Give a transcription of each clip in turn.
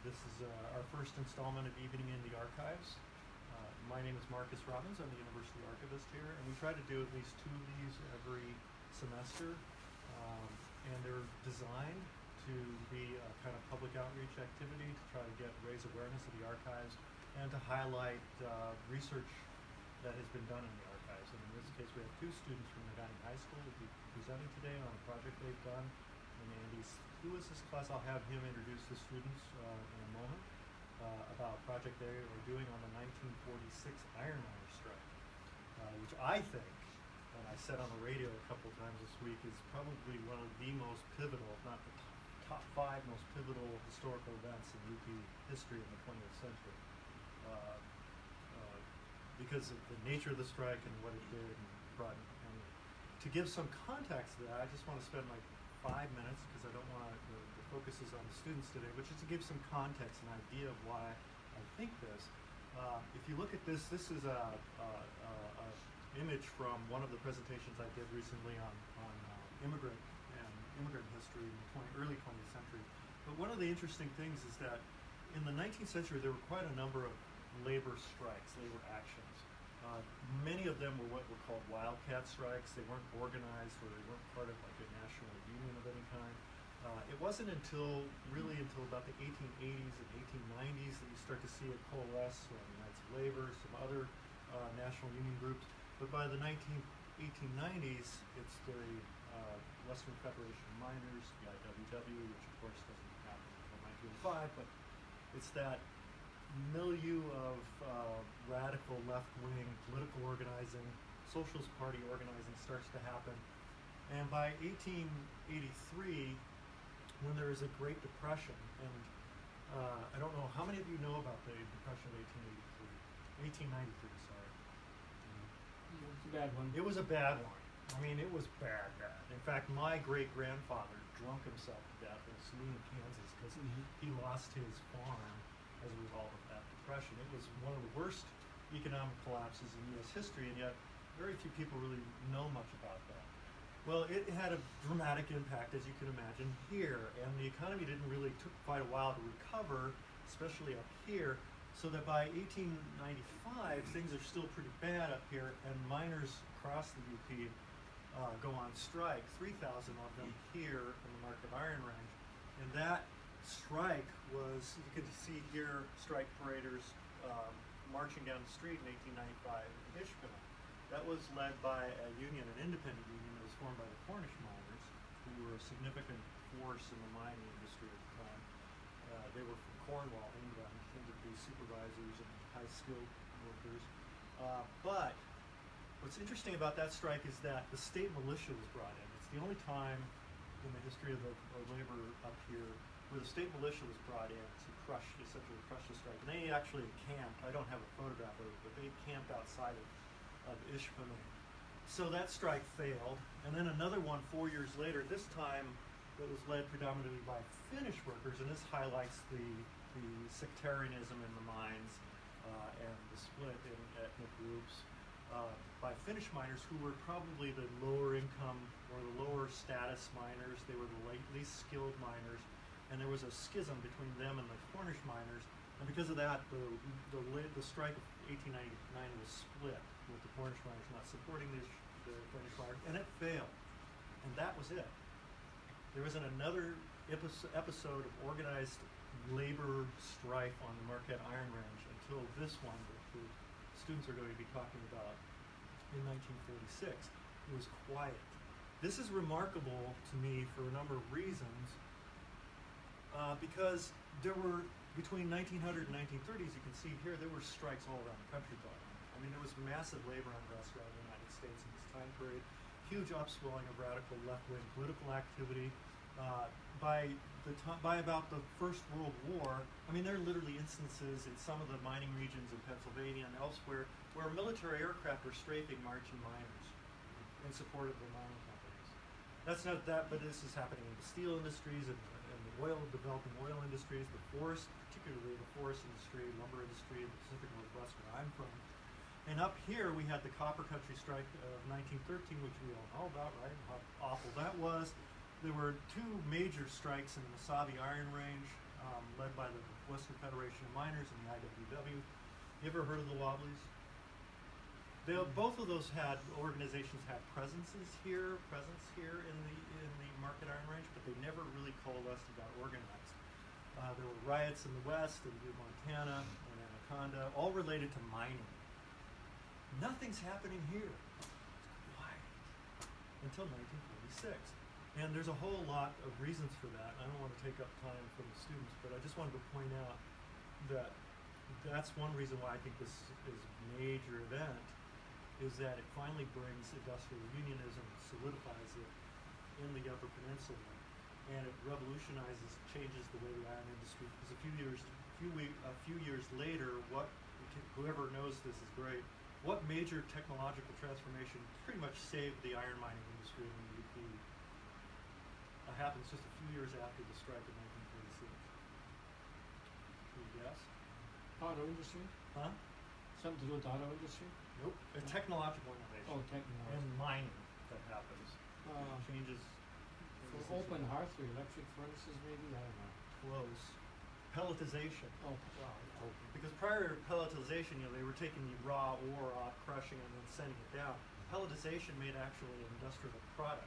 This is our first installment of Evening in the Archives. My name is Marcus Robyns. I'm the University Archivist here, and we try to do at least 2 of these every semester. And they're designed to be a kind of public outreach activity to try to raise awareness of the archives and to highlight research that has been done in the archives. And in this case, we have 2 students from Negaunee High School who will be presenting today on a project they've done. In Andy Skewis' class, I'll have him introduce the students in a moment about a project they are doing on the 1946 Iron Range strike, which I think, and I said on the radio a couple of times this week, is probably one of the most pivotal, if not the top 5 most pivotal historical events in UP history in the 20th century. Because of the nature of the strike and what it did and brought. And to give some context to that, I just want to spend like 5 minutes, because I don't want to, the focus is on the students today, which is to give some context, an idea of why I think this. If you look at this, this is a image from one of the presentations I did recently on immigrant history in the early 20th century. But one of the interesting things is that in the 19th century, there were quite a number of labor strikes, labor actions. Many of them were what were called wildcat strikes. They weren't organized, or they weren't part of like a national union of any kind. It wasn't until about the 1880s and 1890s that you start to see it coalesce around the Knights of Labor, some other national union groups. But by the 1890s, it's the Western Federation of Miners, the IWW, which of course doesn't happen until 1905, but it's that milieu of radical left-wing political organizing, Socialist Party organizing starts to happen. And by 1883, when there is a Great Depression, and I don't know how many of you know about the Depression of 1893, sorry. It was a bad one. It was a bad one. I mean, it was bad. In fact, my great-grandfather drunk himself to death in Saline, Kansas, because he lost his farm as a result of that depression. It was one of the worst economic collapses in U.S. history, and yet very few people really know much about that. Well, it had a dramatic impact, as you can imagine, here, and the economy took quite a while to recover, especially up here, so that by 1895, things are still pretty bad up here, and miners across the UP go on strike, 3,000 of them here in the Marquette Iron Range, and that strike was, you can see here, strike paraders marching down the street in 1895 in Ishpeming. That was led by a union, an independent union that was formed by the Cornish miners, who were a significant force in the mining industry at the time. They were from Cornwall, England, tended to be supervisors and high-skilled workers. But what's interesting about that strike is that the state militia was brought in. It's the only time in the history of labor up here where the state militia was brought in to essentially crush the strike. And they actually camped, I don't have a photograph of it, but they camped outside of Ishpeming. So that strike failed. And then another one 4 years later, this time that was led predominantly by Finnish workers, and this highlights the sectarianism in the mines and the split in ethnic groups by Finnish miners, who were probably the lower income or the lower status miners. They were the least skilled miners, and there was a schism between them and the Cornish miners, and because of that, the strike of 1899 was split, with the Cornish miners not supporting the Finnish miners, and it failed, and that was it. There wasn't another episode of organized labor strife on the Marquette Iron Range until this one, which the students are going to be talking about in 1946. It was quiet. This is remarkable to me for a number of reasons, because there were, between 1900 and 1930s, you can see here, there were strikes all around the country going on. I mean, there was massive labor unrest around the United States in this time period, huge upswelling of radical left-wing political activity. By about the First World War, I mean, there are literally instances in some of the mining regions in Pennsylvania and elsewhere where military aircraft were strafing marching miners in support of the mining companies. That's not that, but this is happening in the steel industries and the developing oil industries, the forest, particularly the forest industry, lumber industry in the Pacific Northwest, where I'm from. And up here, we had the Copper Country Strike of 1913, which we all know about, right? How awful that was. There were 2 major strikes in the Mesabi Iron Range led by the Western Federation of Miners and the IWW. You ever heard of the Wobblies? Both of those organizations had presence here in the Marquette Iron Range, but they never really coalesced and got organized. There were riots in the West, in Montana and Anaconda, all related to mining. Nothing's happening here. It's quiet until 1946. And there's a whole lot of reasons for that. I don't want to take up time from the students, but I just wanted to point out that that's one reason why I think this is a major event, is that it finally brings industrial unionism, solidifies it in the Upper Peninsula, and it revolutionizes, changes the way the iron industry. Because a few years later, whoever knows this is great. What major technological transformation pretty much saved the iron mining industry in the UP? Happens just a few years after the strike in 1946. Can you guess? Auto industry? Huh? Something to do with the auto industry? Nope. A technological innovation. Oh, technology. And mining that happens. Changes. For open hearth or electric furnaces maybe? I don't know. Close. Pelletization. Oh, wow. Because prior to pelletization, they were taking the raw ore off, crushing, and then sending it down. Pelletization made actually an industrial product.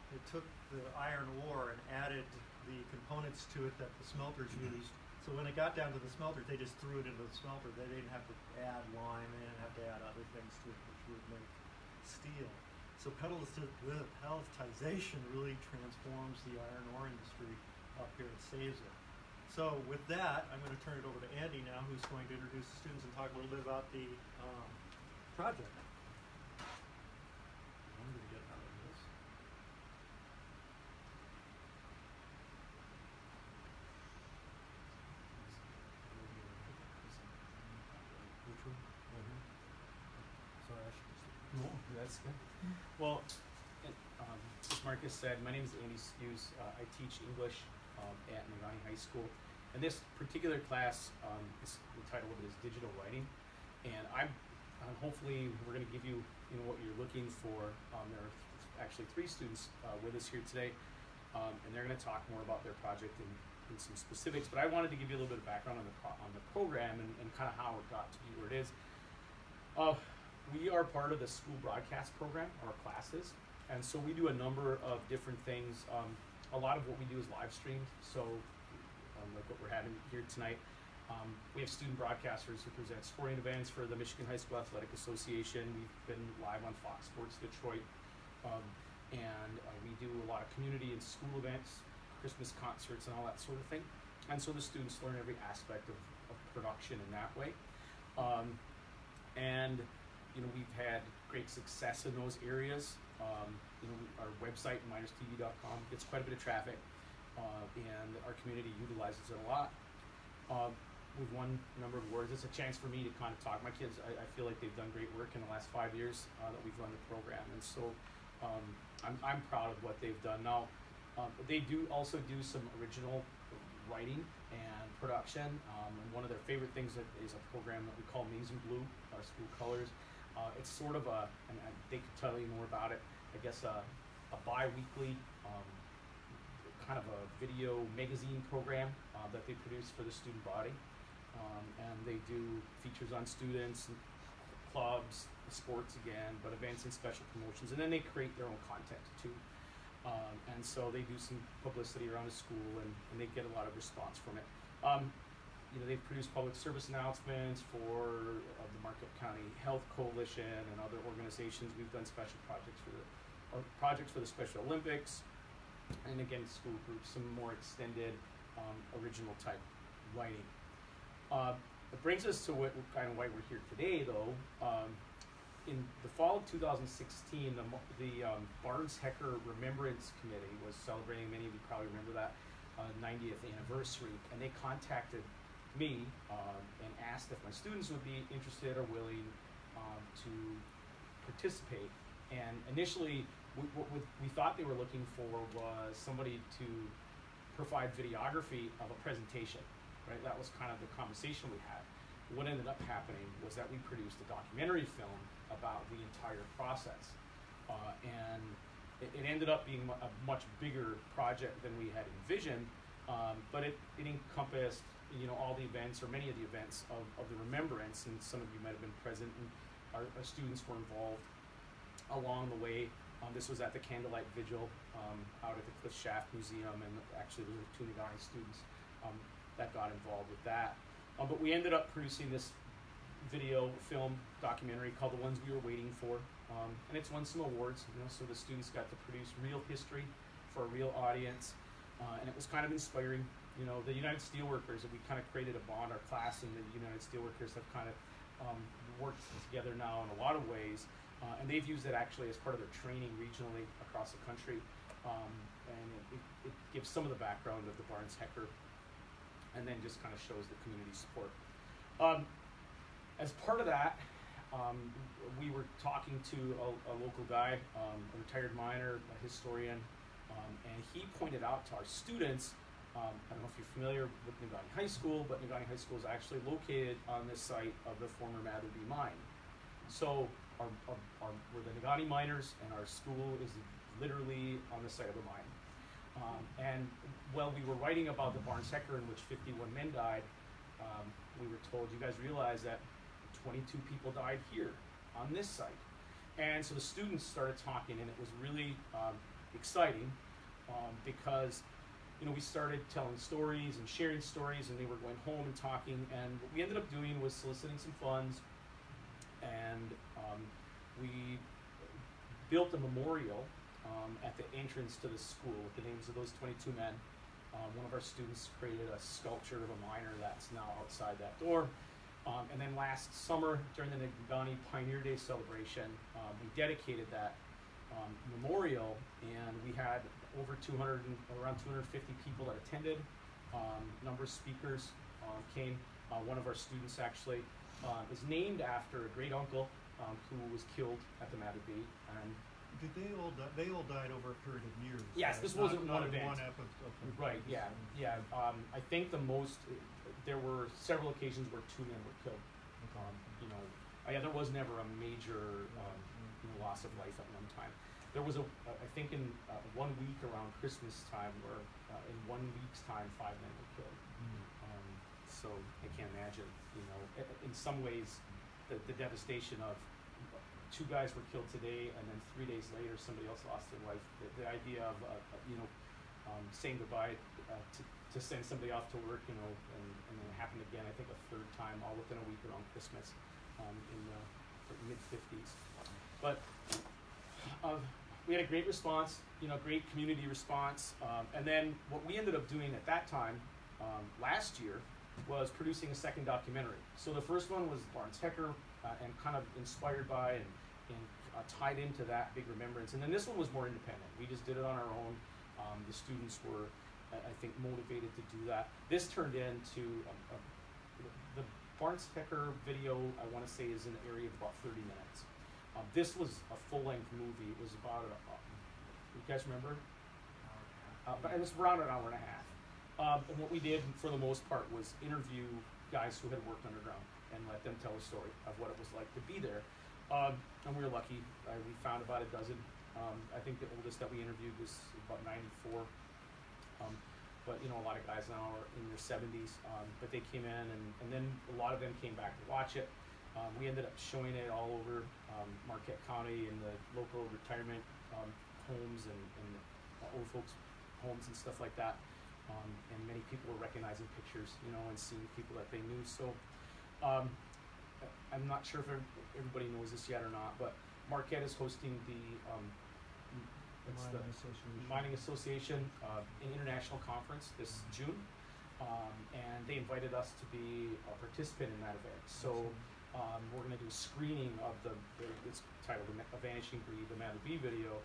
It took the iron ore and added the components to it that the smelters used. So when it got down to the smelters, they just threw it into the smelter. They didn't have to add lime, they didn't have to add other things to it, which would make steel. So pelletization really transforms the iron ore industry up here and saves it. So with that, I'm going to turn it over to Andy now, who's going to introduce the students and talk a little bit about the project. I'm going to get out of this. Which one? Sorry, I should just... No, that's good. Well, as Marcus said, my name is Andy Skewis. I teach English at Negaunee High School. And this particular class, the title of it is Digital Writing. And hopefully we're going to give you, what you're looking for. There are actually 3 students with us here today, and they're going to talk more about their project in some specifics. But I wanted to give you a little bit of background on the program and kind of how it got to be where it is. We are part of the school broadcast program, our classes, and so we do a number of different things. A lot of what we do is live streamed, so like what we're having here tonight. We have student broadcasters who present sporting events for the Michigan High School Athletic Association. We've been live on Fox Sports Detroit, and we do a lot of community and school events, Christmas concerts and all that sort of thing. And so the students learn every aspect of production in that way. And we've had great success in those areas. Our website, minerstv.com, gets quite a bit of traffic, and our community utilizes it a lot. We've won a number of awards. It's a chance for me to kind of talk. My kids, I feel like they've done great work in the last 5 years that we've run the program, and so I'm proud of what they've done. Now, they do also do some original writing and production, and one of their favorite things is a program that we call Maize and Blue, our school colors. It's sort of and they could tell you more about it, I guess a bi-weekly kind of a video magazine program that they produce for the student body. And they do features on students, clubs, sports again, but events and special promotions. And then they create their own content too. And so they do some publicity around the school, and they get a lot of response from it. They've produced public service announcements for the Marquette County Health Coalition and other organizations. We've done special projects for the Special Olympics, and again, school groups, some more extended original type writing. It brings us to why we're here today, though. In the fall of 2016, the Barnes Hecker Remembrance Committee was celebrating, many of you probably remember that, 90th anniversary, and they contacted me and asked if my students would be interested or willing to participate. And initially, what we thought they were looking for was somebody to provide videography of a presentation, right? That was kind of the conversation we had. What ended up happening was that we produced a documentary film about the entire process. And it ended up being a much bigger project than we had envisioned. But it encompassed, you know, all the events, or many of the events of the remembrance, and some of you might have been present, and our students were involved along the way. This was at the Candlelight Vigil out at the Cliff Shaft Museum, and actually there were 2 Negaunee students that got involved with that. But we ended up producing this video film documentary called The Ones We Were Waiting For, and it's won some awards, you know, so the students got to produce real history for a real audience, and it was kind of inspiring. You know, the United Steelworkers, we kind of created a bond. Our class and the United Steelworkers have kind of worked together now in a lot of ways, and they've used it actually as part of their training regionally across the country, and it gives some of the background of the Barnes Hecker, and then just kind of shows the community support. As part of that, we were talking to a local guy, a retired miner, a historian, and he pointed out to our students, I don't know if you're familiar with Negaunee High School, but Negaunee High School is actually located on this site of the former Matherby mine. So we're the Negaunee miners, and our school is literally on the site of the mine. And while we were writing about the Barnes Hecker, in which 51 men died, we were told, you guys realize that 22 people died here on this site. And so the students started talking, and it was really exciting because, you know, we started telling stories and sharing stories, and they were going home and talking, and what we ended up doing was soliciting some funds, and we built a memorial at the entrance to the school with the names of those 22 men. One of our students created a sculpture of a miner that's now outside that door. And then last summer, during the Negaunee Pioneer Day celebration, we dedicated that memorial, and we had around 250 people that attended. Number of speakers came. One of our students actually is named after a great uncle who was killed at the Matherby, and Did they all die? They all died over a period of years. yes, this wasn't not one in event. One episode. Right, yeah. I think the most, there were several occasions where 2 men were killed. You know, there was never a major loss of life at one time. There was I think in 1 week around Christmas time, where in 1 week's time 5 men were killed. So I can't imagine, you know, in some ways, the devastation of 2 guys were killed today, and then 3 days later somebody else lost their life. The idea of saying goodbye to send somebody off to work, you know, and then it happened again, I think a 3rd time, all within a week around Christmas, in the mid-50s. But we had a great response, you know, great community response, and then what we ended up doing at that time, last year, was producing a 2nd documentary. So the first one was Barnes Hecker, and kind of inspired by and tied into that big remembrance. And then this one was more independent. We just did it on our own. The students were, I think, motivated to do that. This turned into the Barnes Hecker video, I want to say, is in the area of about 30 minutes. This was a full-length movie. It was about, you guys remember? But it was around an hour and a half. And what we did, for the most part, was interview guys who had worked underground and let them tell a story of what it was like to be there. And we were lucky. We found about a dozen. I think the oldest that we interviewed was about 94. But, you know, a lot of guys now are in their 70s. But they came in, and then a lot of them came back to watch it. We ended up showing it all over Marquette County in the local retirement homes and old folks' homes and stuff like that. And many people were recognizing pictures, you know, and seeing people that they knew. So I'm not sure if everybody knows this yet or not, but Marquette is hosting the Mining Association an international conference this June, and they invited us to be a participant in that event. So we're going to do a screening of it's titled "A Vanishing Breed," the Matherby video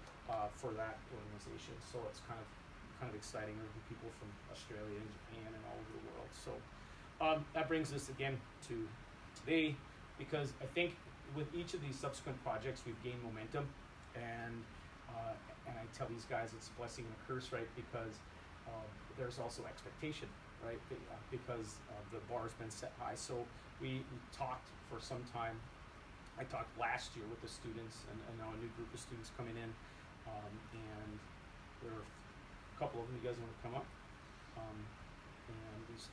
for that organization. So it's kind of exciting. There'll be people from Australia and Japan and all over the world. So that brings us again to today, because I think with each of these subsequent projects we've gained momentum, and I tell these guys it's a blessing and a curse, right? Because there's also expectation, right? Because the bar's been set high. So we talked for some time. I talked last year with the students, and now a new group of students coming in, and there are a couple of them. You guys want to come up? And there's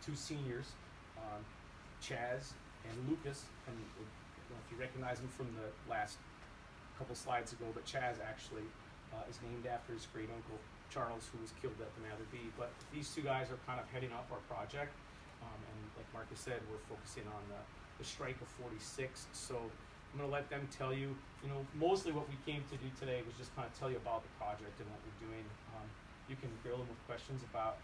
two seniors, Chaz and Lucas, and I don't know if you recognize him from the last couple slides ago, but Chaz actually is named after his great uncle Charles, who was killed at the Mather Bee. But these two guys are kind of heading up our project, and like Marcus said, we're focusing on the strike of 46. So I'm going to let them tell you, mostly what we came to do today was just kind of tell you about the project and what we're doing. You can grill them with questions about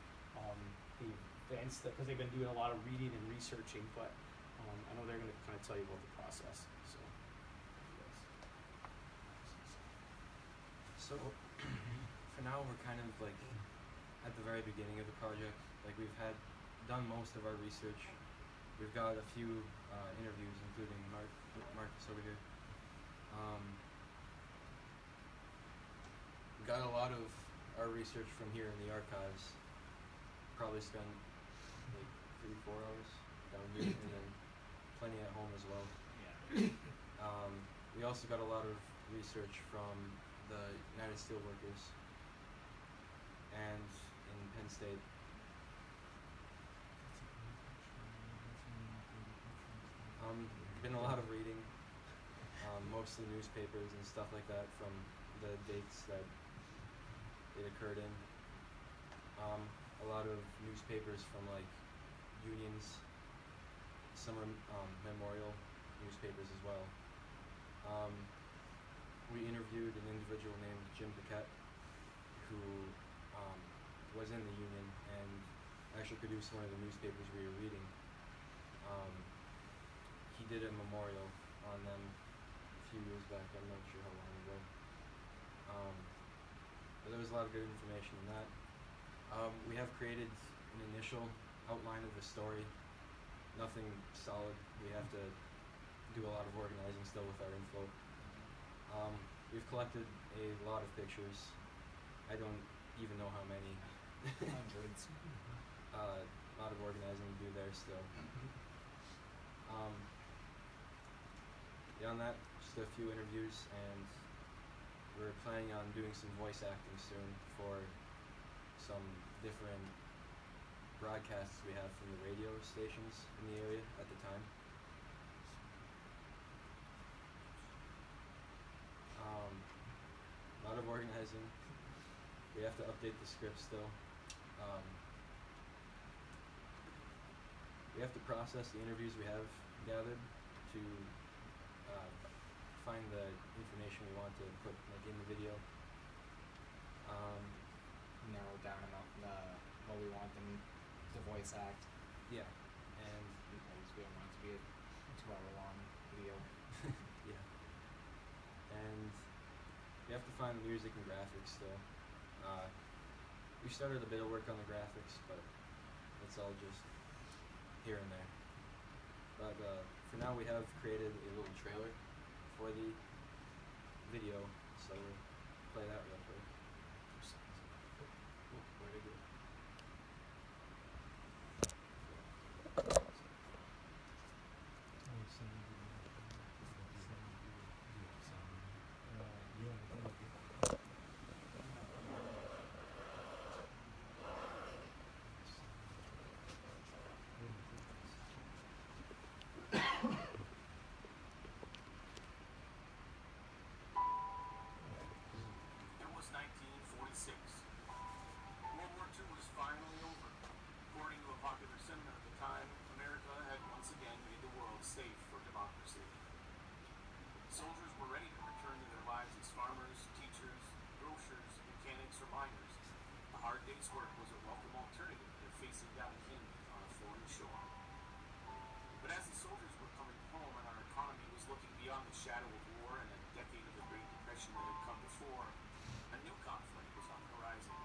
the events, because they've been doing a lot of reading and researching, but I know they're going to kind of tell you about the process. So for now, we're kind of like at the very beginning of the project. Like we've done most of our research. We've got a few interviews, including Marcus over here. We got a lot of our research from here in the archives. Probably spent like 3-4 hours down here, and then plenty at home as well. Yeah. We also got a lot of research from the United Steelworkers and in Penn State. Been a lot of reading, mostly newspapers and stuff like that from the dates that it occurred in. A lot of newspapers from like unions, some memorial newspapers as well. We interviewed an individual named Jim Paquette, who was in the union and actually produced one of the newspapers we were reading. He did a memorial on them a few years back, I'm not sure how long ago. But there was a lot of good information in that. We have created an initial outline of the story. Nothing solid. We have to do a lot of organizing still with our info. We've collected a lot of pictures. I don't even know how many. Hundreds. A lot of organizing to do there still. Beyond that, just a few interviews, and we're planning on doing some voice acting soon for some different broadcasts we have from the radio stations in the area at the time. A lot of organizing. We have to update the script still. We have to process the interviews we have gathered to find the information we want to put in the video. Narrow down what we want them to voice act. Yeah, and Because we don't want it to be a 2-hour long video. yeah, and we have to find the music and graphics still. We started a bit of work on the graphics, but it's all just here and there. But for now, we have created a little trailer for the video, so we'll play that real quick. Oh, where'd it go? It was 1946. World War II was finally over. According to a popular sentiment at the time, America had once again made the world safe for democracy. Soldiers were ready to return to their lives as farmers, teachers, grocers, mechanics, or miners. A hard day's work was a welcome alternative to facing down an enemy on a foreign shore. But as the soldiers were coming home and our economy was looking beyond the shadow of war and a decade of the Great Depression that had come before, a new conflict was on the horizon.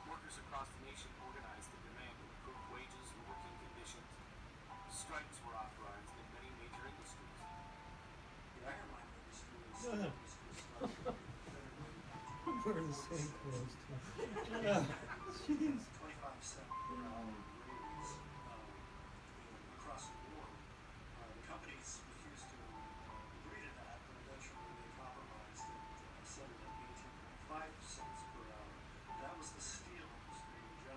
Workers across the nation organized to demand improved wages and working conditions. Strikes were authorized in many major industries. The iron mine industry was started We're the same clothes too. 25-cent per hour raise across the board. The companies refused to agree to that, but eventually they compromised and settled at 18.5 cents per hour. That was the steel industry. The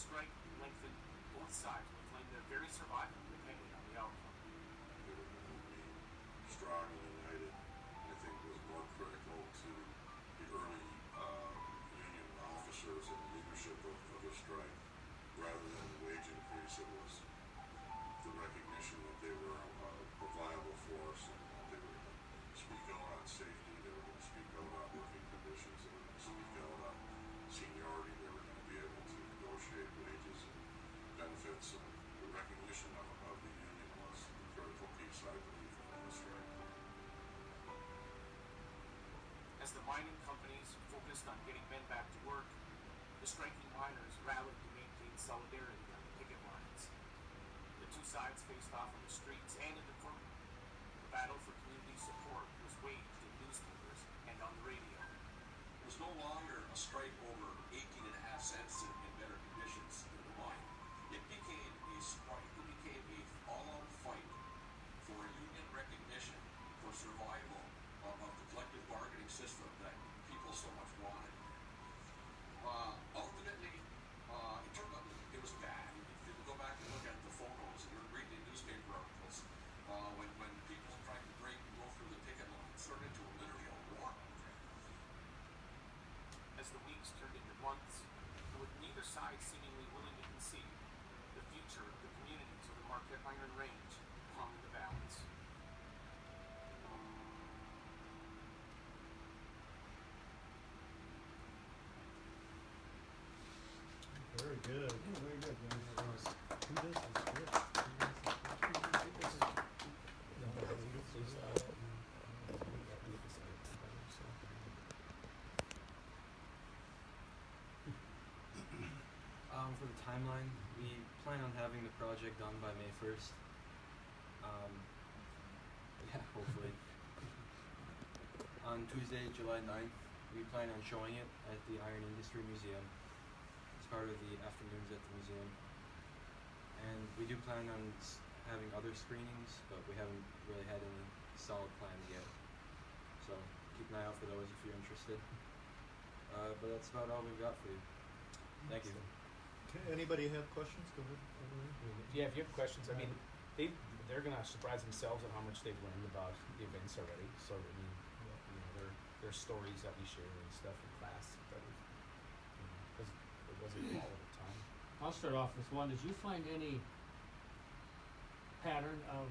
strike lengthened both sides would claim their very survival depended on the outcome. They were going to be strong and united, I think was more critical to the early union officers and leadership of the strike. Rather than the wage increase, it was the recognition that they were a viable force and that they were going to speak out on safety, they were going to speak out on working conditions, they were going to speak out on seniority, they were going to be able to negotiate wages and benefits, and the recognition of the union was the critical piece, I believe, of the strike. As the mining companies focused on getting men back to work, the striking miners rallied to maintain solidarity on the picket lines. The two sides faced off on the streets and in the courtroom. The battle for community support was waged in newspapers and on the radio. It was no longer a strike over 18.5 cents in better conditions in the mine. It became a strike, it became a all-out fight for union recognition, for survival of the collective bargaining system that people so much wanted. Ultimately, it turned out it was bad. If you go back and look at the photos and read the newspaper articles, when people tried to break and go through the picket line, it turned into literally a war. As the weeks turned into months, and with neither side seemingly willing to concede, the future of the communities of the Marquette Iron Range hung in the balance. Very good. Yeah, very good, man. Who does this script? For the timeline, we plan on having the project done by May 1st. Yeah, hopefully. On Tuesday, July 9th, we plan on showing it at the Iron Industry Museum as part of the afternoons at the museum. And we do plan on having other screenings, but we haven't really had any solid plans yet. So keep an eye out for those if you're interested. But that's about all we've got for you. Thank you. Okay, anybody have questions? Go ahead. Yeah, if you have questions, I mean, they're gonna surprise themselves at how much they've learned about the events already. So I mean, you know, their stories that we share and stuff in class, but because it wasn't all of the time. I'll start off with one. Did you find any pattern of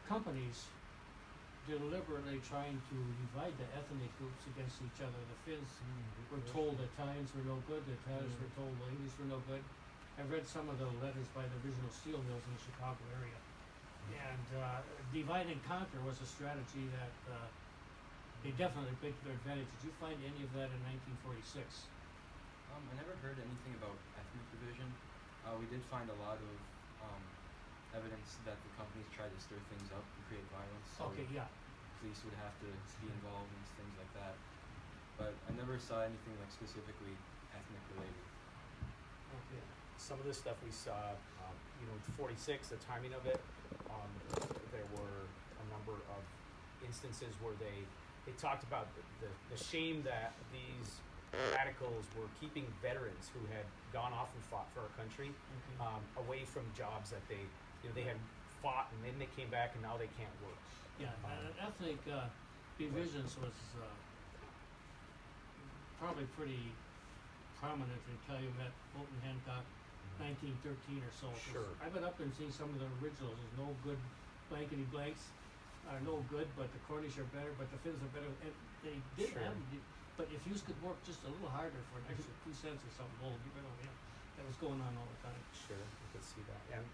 companies deliberately trying to divide the ethnic groups against each other? The Finns were told the Italians were no good, the Italians were told the English were no good. I've read some of the letters by the original steel mills in the Chicago area. And divide and conquer was a strategy that they definitely played to their advantage. Did you find any of that in 1946? I never heard anything about ethnic division. We did find a lot of evidence that the companies tried to stir things up and create violence. So Okay, yeah. police would have to be involved in things like that. But I never saw anything like specifically ethnic related. Okay. Some of the stuff we saw, 46, the timing of it, there were a number of instances where they talked about the shame that these radicals were keeping veterans who had gone off and fought for our country away from jobs that they had fought, and then they came back and now they can't work. Yeah, ethnic divisions was probably pretty prominent until you met Fulton Hancock, 1913 or so. 'Cause Sure. I've been up and seen some of the originals. There's no good blankety blanks are no good, but the Cornish are better, but the Finns are better. And they did Sure. have, but if you could work just a little harder for an extra 2 cents or something, oh, get rid of him. That was going on all the time. Sure, I could see that. And,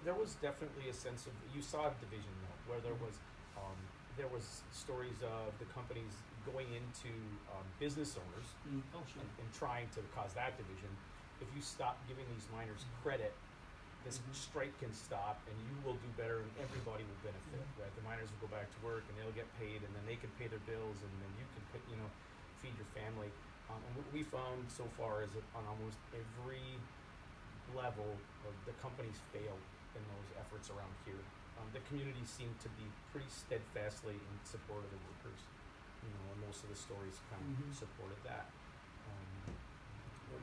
there was definitely a sense of, you saw a division though, where there was stories of the companies going into business owners Oh, sure. and trying to cause that division. If you stop giving these miners credit, this strike can stop and you will do better and everybody will benefit, right? The miners will go back to work and they'll get paid and then they can pay their bills and then you can feed your family. And what we found so far is that on almost every level of the companies failed in those efforts around here. The community seemed to be pretty steadfastly in support of the workers, and most of the stories kind of supported that.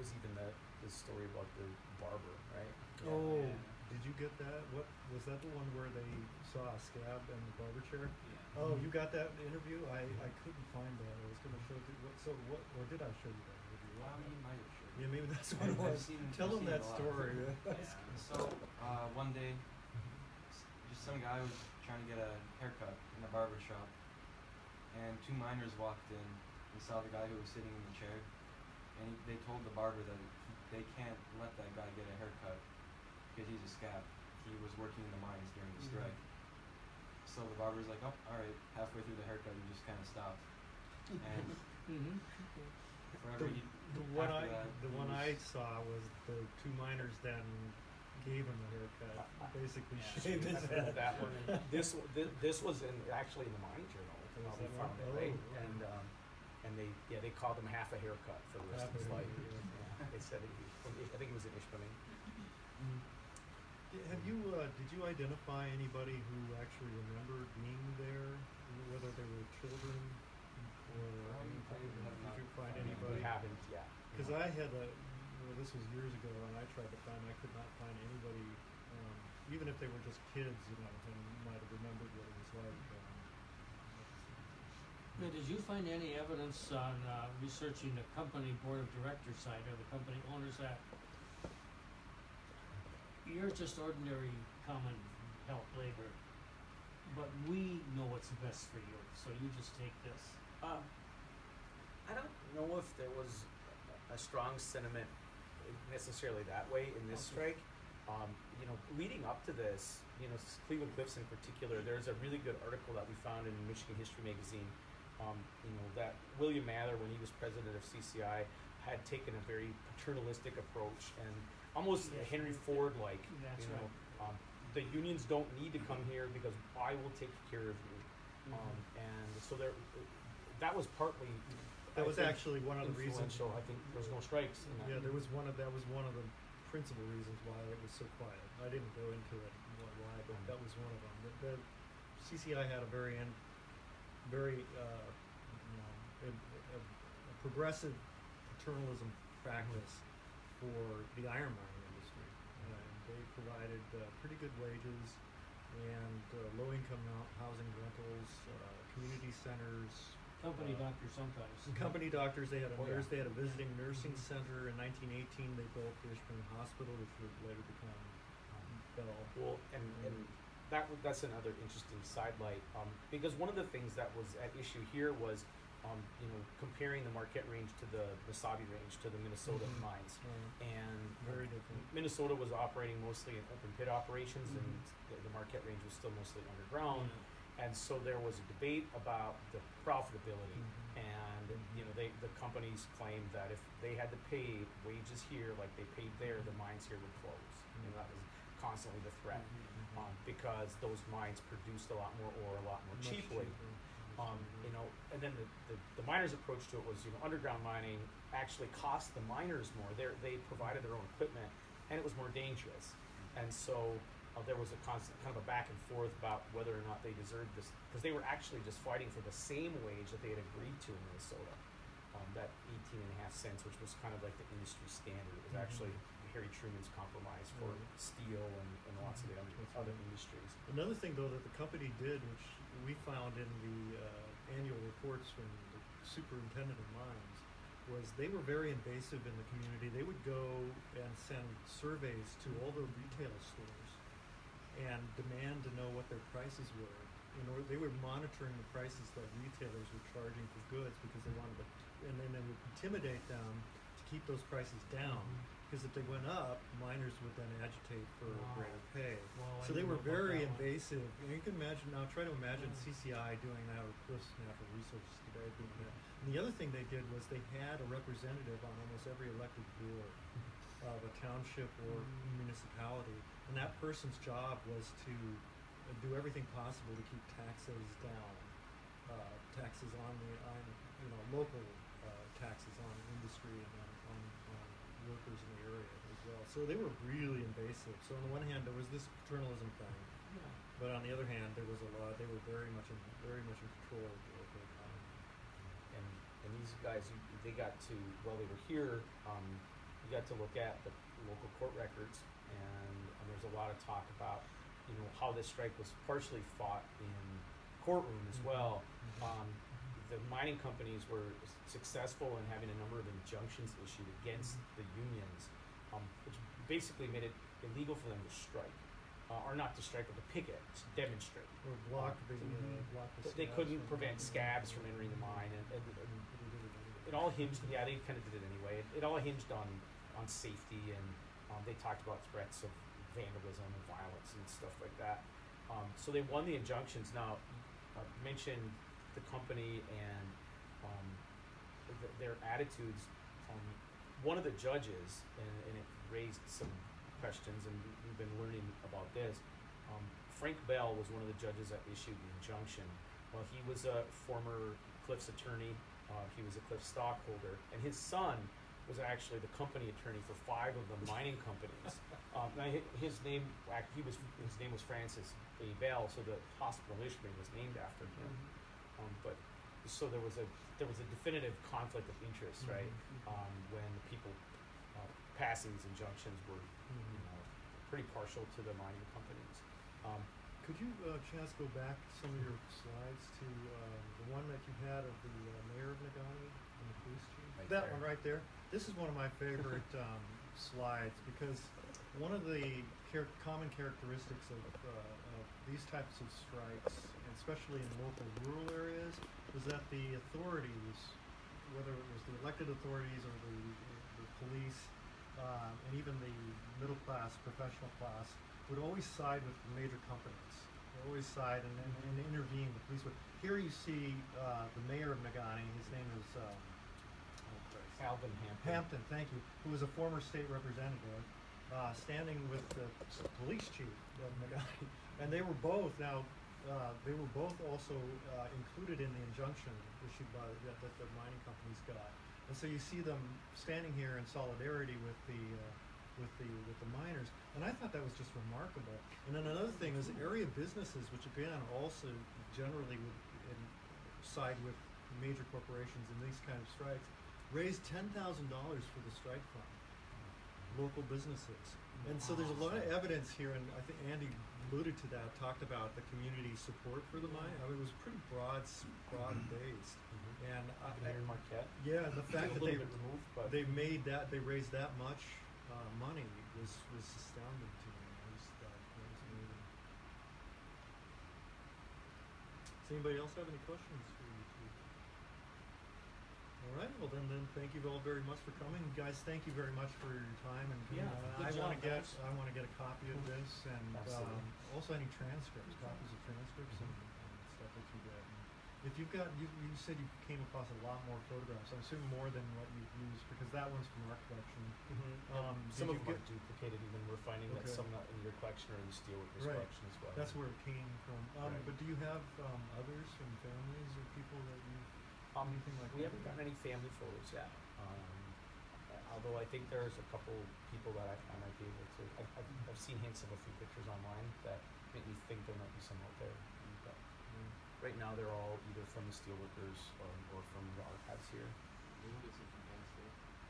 was even the story about the barber, right? Oh, Yeah. did you get that? What was that the one where they saw a scab in the barber chair? Yeah. Oh, you got that interview? I couldn't find that. I was gonna show it to you. What or did I show you that interview? You might have sure. Yeah, maybe that's what it I've was. Tell I've them seen that it a lot. story. So, one day, just some guy was trying to get a haircut in a barber shop, and two miners walked in and saw the guy who was sitting in the chair, and they told the barber that they can't let that guy get a haircut because he's a scab. He was working in the mines during the strike. So the barber's like, oh, alright, halfway through the haircut, he just kind of stopped. And Mm-hmm. forever, The one after I that, the he one was- I saw was the two miners then gave him a haircut. Basically Yeah. shaved his I've heard head. of that one. And this was actually in the Mine Journal. Was We that found one? it, right? Oh. And they called him half a haircut for the rest Half of his a life. haircut, Yeah, they said I think it was in Ishpeming. Have you did you identify anybody who actually remembered being there, whether they were children or anything? have not Did you find found anybody? We haven't yet. Because I had this was years ago, and I tried to find. I could not find anybody, even if they were just kids, who might have remembered what it was like. Now, did you find any evidence on researching the company board of directors side or the company owners that you're just ordinary common help labor, but we know what's best for you, so you just take this. I don't know if there was a strong sentiment necessarily that way in this strike. Leading up to this, Cleveland Cliffs in particular, there's a really good article that we found in Michigan History Magazine. That William Mather, when he was president of CCI, had taken a very paternalistic approach and almost Yes. Henry Ford-like. That's right. The unions don't need to come here because I will take care of you. And so that was partly. That I was think, actually one of the reasons. influential. I think there was no strikes. In that. Yeah, that was one of the principal reasons why it was so quiet. I didn't go into it why, but that was one of them. The CCI had a very a progressive paternalism practice for the iron mining industry, and they provided pretty good wages and low-income housing rentals, community centers. Company doctor sometimes. Company doctors. They had a Oh, yeah. nurse. They had a visiting nursing center. In 1918, they built the Ishpeming Hospital, which would later become Bell. Well, and that's another interesting sidelight, because one of the things that was at issue here was, comparing the Marquette Range to the Mesabi Range to the Minnesota mines, and Very different. Minnesota was operating mostly in open pit operations, and the Marquette Range was still mostly underground, and so there was a debate about the profitability, and the companies claimed that if they had to pay wages here like they paid there, the mines here would close. That was constantly the threat, because those mines produced a lot more ore, a lot more Much cheaply. cheaper. And then the miners' approach to it was, underground mining actually cost the miners more. They provided their own equipment, and it was more dangerous. And so there was a constant kind of a back and forth about whether or not they deserved this, because they were actually just fighting for the same wage that they had agreed to in Minnesota, that 18.5 cents, which was kind of like the industry standard. It was actually Harry Truman's compromise for steel and lots of the other industries. Another thing, though, that the company did, which we found in the annual reports from the superintendent of mines, was they were very invasive in the community. They would go and send surveys to all the retail stores and demand to know what their prices were. They were monitoring the prices that retailers were charging for goods because they wanted to, and then they would intimidate them to keep those prices down. Because if they went up, miners would then agitate for greater pay. Well, I So they didn't were know about very that one. invasive. And you can imagine now. Try to imagine CCI doing that with Cliffs Natural Resources today. Doing that. And the other thing they did was they had a representative on almost every elected board of a township or municipality, and that person's job was to do everything possible to keep taxes down, taxes on local taxes on industry and on workers in the area as well. So they were really invasive. So on the one hand, there was this paternalism thing, but on the other hand, there was a lot. They were very much in control of the local economy. And these guys, they got to, while they were here, you got to look at the local court records, and there's a lot of talk about, how this strike was partially fought in courtroom as well. The mining companies were successful in having a number of injunctions issued against the unions, which basically made it illegal for them to strike, or not to strike, but to picket, to demonstrate. Or block the They scabs couldn't from- prevent scabs from entering the mine, and it all hinged. Yeah, they kind of did it anyway. It all hinged on safety, and they talked about threats of vandalism and violence and stuff like that. So they won the injunctions. Now, mentioned the company and their attitudes. One of the judges, and it raised some questions, and we've been learning about this. Frank Bell was one of the judges that issued the injunction. Well, he was a former Cliffs attorney. He was a Cliffs stockholder, and his son was actually the company attorney for 5 of the mining companies. Now his name was Francis A. Bell, so the hospital in Michigan was named after him. But so there was a definitive conflict of interest, right? When the people passing these injunctions were, pretty partial to the mining companies. Could you, Chaz, go back some of your slides to the one that you had of the mayor of Negaunee and the police chief? Right That there. one right there. This is one of my favorite slides, because one of the common characteristics of these types of strikes, and especially in local rural areas, is that the authorities, whether it was the elected authorities or the police, and even the middle class, professional class, would always side with the major companies. They always side and intervene. The police would. Here you see the mayor of Negaunee. His name is Alvin Hampton. Hampton. Thank you. Who was a former state representative, standing with the police chief of Negaunee, and they were both also included in the injunction issued by that the mining companies got. And so you see them standing here in solidarity with the miners, and I thought that was just remarkable. And then another thing is area businesses, which again also generally would side with major corporations in these kind of strikes, raised $10,000 for the strike fund. Local businesses, and so there's a lot of evidence here, and I think Andy alluded to that, talked about the community support for the mine. I mean, it was pretty broad based, and Here in Marquette. yeah, the fact A that little bit removed, but they raised that much money was astounding to me. That was amazing. Does anybody else have any questions for you two? All right, well then thank you all very much for coming, guys. Thank you very much for your time, and Yeah, I good want to job, get guys. a copy of this, and Absolutely. also any transcripts, copies of transcripts and stuff that you get. And if you've got, you said you came across a lot more photographs. I'm assuming more than what you've used, because that one's from our collection. some did of you them are duplicated. Even we're finding that Okay. some not in your collection or in the steelworkers Right. collection as well. That's where it came from. Right. But do you have others from families or people that you anything like We that? haven't gotten any family photos yet. Although I think there's a couple people that I might be able to. I've seen hints of a few pictures online that make me think there might be some out there. But right now they're all either from the steelworkers or from the archives here.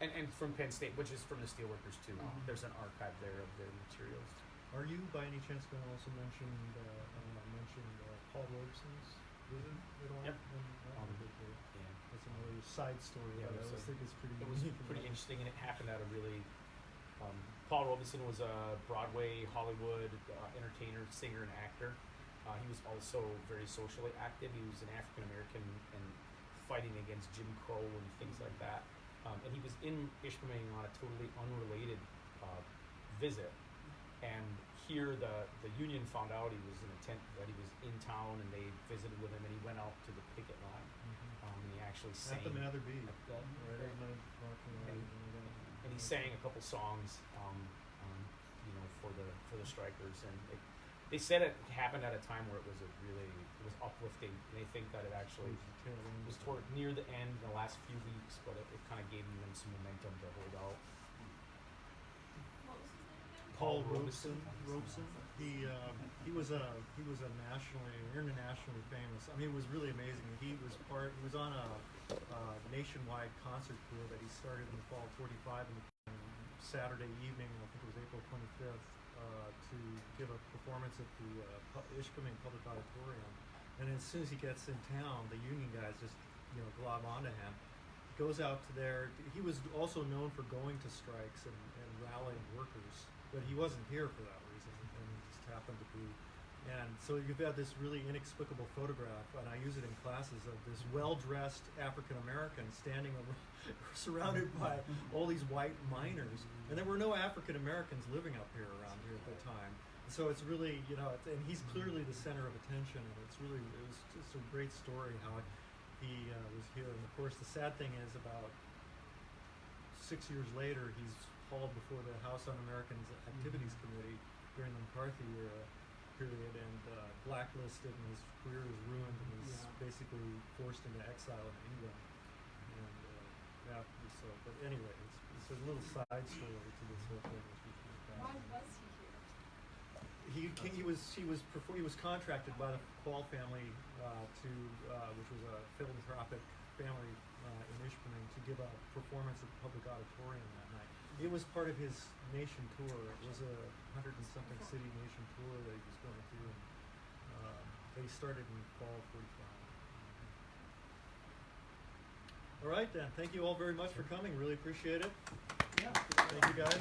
And from Penn State, which is from the steelworkers too. There's an archive there of their materials. Are you by any chance going to also mention Paul Robeson's visit at all? Yep. Okay. Yeah. That's another side story Yeah, that I it was always think is pretty It was unique. pretty interesting, and it happened at a really. Paul Robyns was a Broadway, Hollywood entertainer, singer, and actor. He was also very socially active. He was an African American and fighting against Jim Crow and things like that. And he was in Ishpeming on a totally unrelated visit. And here the union found out he was that he was in town, and they visited with him, and he went out to the picket line. And he actually sang. At the Mather B. Yeah. Right at the parking lot. And he sang a couple songs, for the strikers, and they said it happened at a time where it was uplifting. And they think that it actually was toward near the end, the last few weeks, but it kind of gave them some momentum to hold out. What was his name again? Paul Robeson. He was a internationally famous. I mean, it was really amazing. He was on a nationwide concert tour that he started in the fall of '45 and Saturday evening, I think it was April 25th, to give a performance at the Ishpeming Public Auditorium. And as soon as he gets in town, the union guys just, glob onto him. He goes out to there. He was also known for going to strikes and rallying workers, but he wasn't here for that reason, and he just happened to be. And so you've got this really inexplicable photograph, and I use it in classes, of this well-dressed African American standing surrounded by all these white miners, and there were no African Americans living up here around here at the time. So it's really, and he's clearly the center of attention, and it was just a great story how he was here. And of course, the sad thing is, about 6 years later, he's hauled before the House Un-American Activities Committee during the McCarthy era period, and blacklisted, and his career was ruined, and he's basically forced into exile in England. And but anyway, it's a little side story to this whole thing. Why was he here? He was contracted by the Quall family which was a philanthropic family in Ishpeming, to give a performance at the public auditorium that night. It was part of his nation tour. It was a 100-and-something city nation tour that he was going through, and they started in fall of 45. All right then, thank you all very much for coming. Really appreciate it. Yeah. Thank you guys.